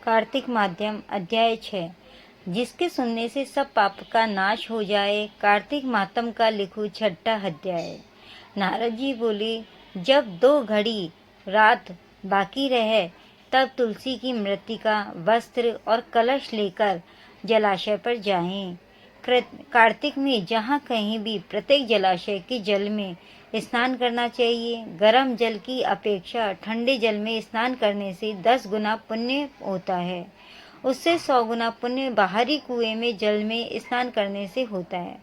कार्तिक माध्यम अध्याय 6। जिसके सुनने से सब पाप का नाश हो जाए। कार्तिक मातम का लिखू छठा अध्याय। नारद जी बोले, जब 2 घड़ी रात बाकी रहे तब तुलसी की मृत्तिका, वस्त्र और कलश लेकर जलाशय पर जाएं। कार्तिक में जहाँ कहीं भी प्रत्येक जलाशय के जल में स्नान करना चाहिए। गर्म जल की अपेक्षा ठंडे जल में स्नान करने से 10 गुना पुण्य होता है। उससे 100 गुना पुण्य बाहरी कुएं में जल में स्नान करने से होता है।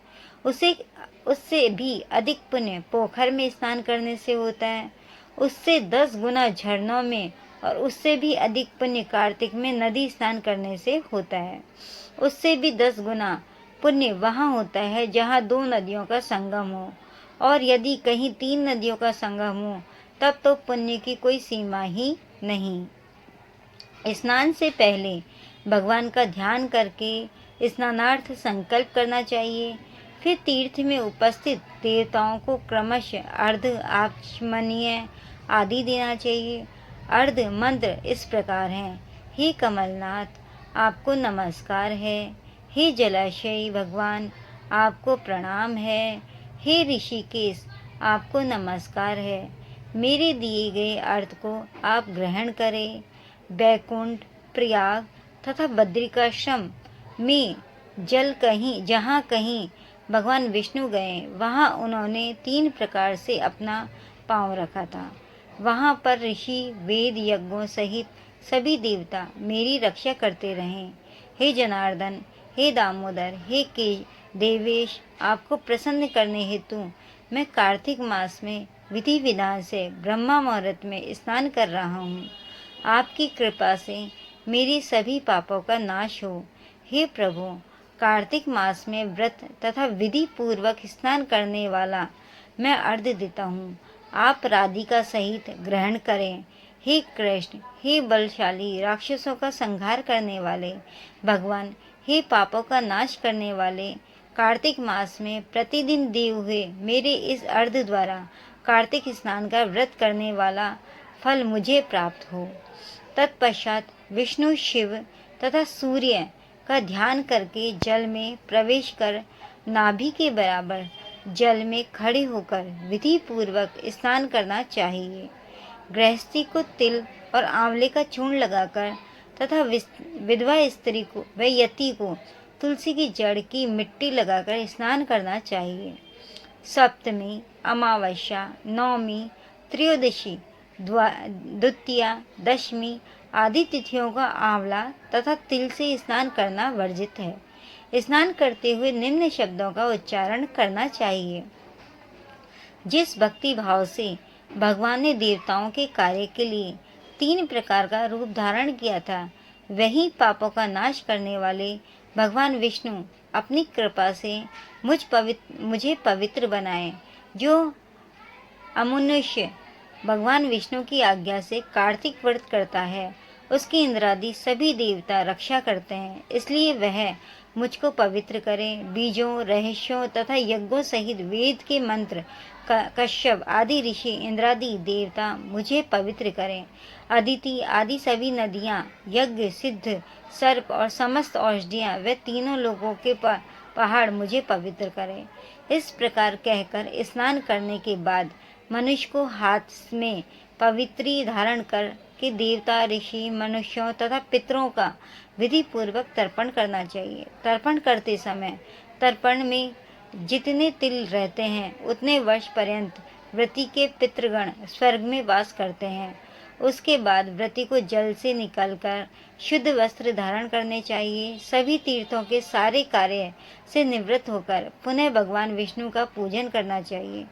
उससे भी अधिक पुण्य पोखर में स्नान करने से होता है। उससे 10 गुना झरनों में और उससे भी अधिक पुण्य कार्तिक में नदी स्नान करने से होता है। उससे भी 10 गुना पुण्य वहाँ होता है जहाँ 2 नदियों का संगम हो, और यदि कहीं 3 नदियों का संगम हो तब तो पुण्य की कोई सीमा ही नहीं। स्नान से पहले भगवान का ध्यान करके स्नानार्थ संकल्प करना चाहिए। फिर तीर्थ में उपस्थित देवताओं को क्रमशः अर्घ, आचमनीय आदि देना चाहिए। अर्घ मंत्र इस प्रकार हैं। हे कमलनाथ, आपको नमस्कार है। हे जलाशय भगवान, आपको प्रणाम है। हे ऋषिकेश, आपको नमस्कार है। मेरे दिए गए अर्घ को आप ग्रहण करें। बैकुंठ, प्रयाग तथा बद्रिकाश्रम में जहाँ कहीं भगवान विष्णु गए, वहाँ उन्होंने 3 प्रकार से अपना पाँव रखा था। वहाँ पर ऋषि, वेद, यज्ञों सहित सभी देवता मेरी रक्षा करते रहें। हे जनार्दन, हे दामोदर, हे देवेश, आपको प्रसन्न करने हेतु मैं कार्तिक मास में विधि विधान से ब्रह्मा मुहूर्त में स्नान कर रहा हूँ। आपकी कृपा से मेरी सभी पापों का नाश हो। हे प्रभु, कार्तिक मास में व्रत तथा विधि पूर्वक स्नान करने वाला मैं अर्घ देता हूँ। आप राधिका सहित ग्रहण करें। हे कृष्ण, हे बलशाली राक्षसों का संहार करने वाले भगवान, हे पापों का नाश करने वाले, कार्तिक मास में प्रतिदिन दिए हुए मेरे इस अर्घ द्वारा कार्तिक स्नान का व्रत करने वाला फल मुझे प्राप्त हो। तत्पश्चात विष्णु, शिव तथा सूर्य का ध्यान करके जल में प्रवेश कर नाभि के बराबर जल में खड़े होकर विधि पूर्वक स्नान करना चाहिए। गृहस्थी को तिल और आंवले का चूर्ण लगाकर तथा विधवा स्त्री को व यति को तुलसी की जड़ की मिट्टी लगाकर स्नान करना चाहिए। सप्तमी, अमावस्या, नवमी, त्रयोदशी, द्वितीया, दशमी आदि तिथियों का आंवला तथा तिल से स्नान करना वर्जित है। स्नान करते हुए निम्न शब्दों का उच्चारण करना चाहिए। जिस भक्ति भाव से भगवान ने देवताओं के कार्य के लिए 3 प्रकार का रूप धारण किया था, वही पापों का नाश करने वाले भगवान विष्णु अपनी कृपा से मुझे पवित्र बनाए। जो अमनुष्य भगवान विष्णु की आज्ञा से कार्तिक व्रत करता है, उसकी इंद्रादि सभी देवता रक्षा करते हैं। इसलिए वह मुझको पवित्र करें। बीजों, रहस्यों तथा यज्ञों सहित वेद के मंत्र, कश्यप आदि ऋषि, इंद्रादि देवता मुझे पवित्र करें। अदिति आदि सभी नदियाँ, यज्ञ, सिद्ध, सर्प और समस्त औषधियाँ व तीनों लोगों के पहाड़ मुझे पवित्र करें। इस प्रकार कहकर स्नान करने के बाद मनुष्य को हाथ में पवित्री धारण कर के देवता, ऋषि, मनुष्यों तथा पितरों का विधि पूर्वक तर्पण करना चाहिए। तर्पण करते समय तर्पण में जितने तिल रहते हैं उतने वर्ष पर्यंत व्रती के पितृगण स्वर्ग में वास करते हैं। उसके बाद व्रती को जल से निकलकर शुद्ध वस्त्र धारण करने चाहिए। सभी तीर्थों के सारे कार्य से निवृत्त होकर पुनः भगवान विष्णु का पूजन करना चाहिए।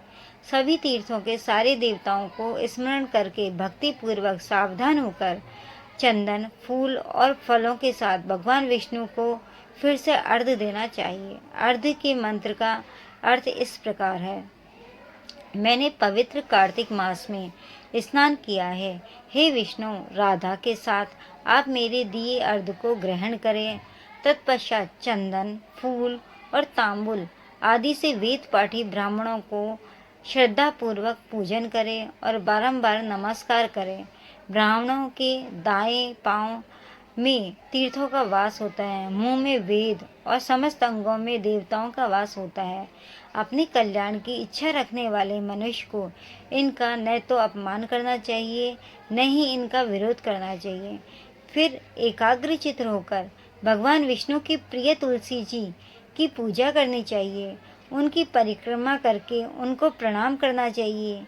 सभी तीर्थों के सारे देवताओं को स्मरण करके भक्ति पूर्वक सावधान होकर चंदन, फूल और फलों के साथ भगवान विष्णु को फिर से अर्घ देना चाहिए। अर्घ के मंत्र का अर्थ इस प्रकार है। मैंने पवित्र कार्तिक मास में स्नान किया है। हे विष्णु, राधा के साथ आप मेरे दिए अर्घ को ग्रहण करें। तत्पश्चात चंदन, फूल और तांबुल आदि से वेद पाठी ब्राह्मणों को श्रद्धा पूर्वक पूजन करें और बारंबार नमस्कार करें। ब्राह्मणों के दाएं पांव में तीर्थों का वास होता है, मुंह में वेद और समस्त अंगों में देवताओं का वास होता है। अपने कल्याण की इच्छा रखने वाले मनुष्य को इनका न तो अपमान करना चाहिए, न ही इनका विरोध करना चाहिए। फिर एकाग्रचित्त होकर भगवान विष्णु की प्रिय तुलसी जी की पूजा करनी चाहिए, उनकी परिक्रमा करके उनको प्रणाम करना चाहिए।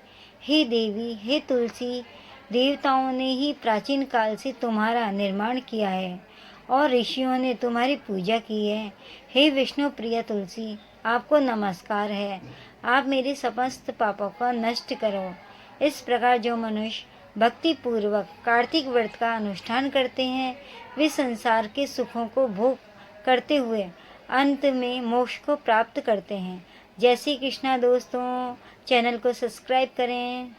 हे देवी, हे तुलसी, देवताओं ने ही प्राचीन काल से तुम्हारा निर्माण किया है और ऋषियों ने तुम्हारी पूजा की है। हे विष्णु प्रिय तुलसी, आपको नमस्कार है, आप मेरे समस्त पापों को नष्ट करो। इस प्रकार जो मनुष्य भक्ति पूर्वक कार्तिक व्रत का अनुष्ठान करते हैं, वे संसार के सुखों को भोग करते हुए अंत में मोक्ष को प्राप्त करते हैं। जय श्री कृष्णा दोस्तों, चैनल को सब्सक्राइब करें।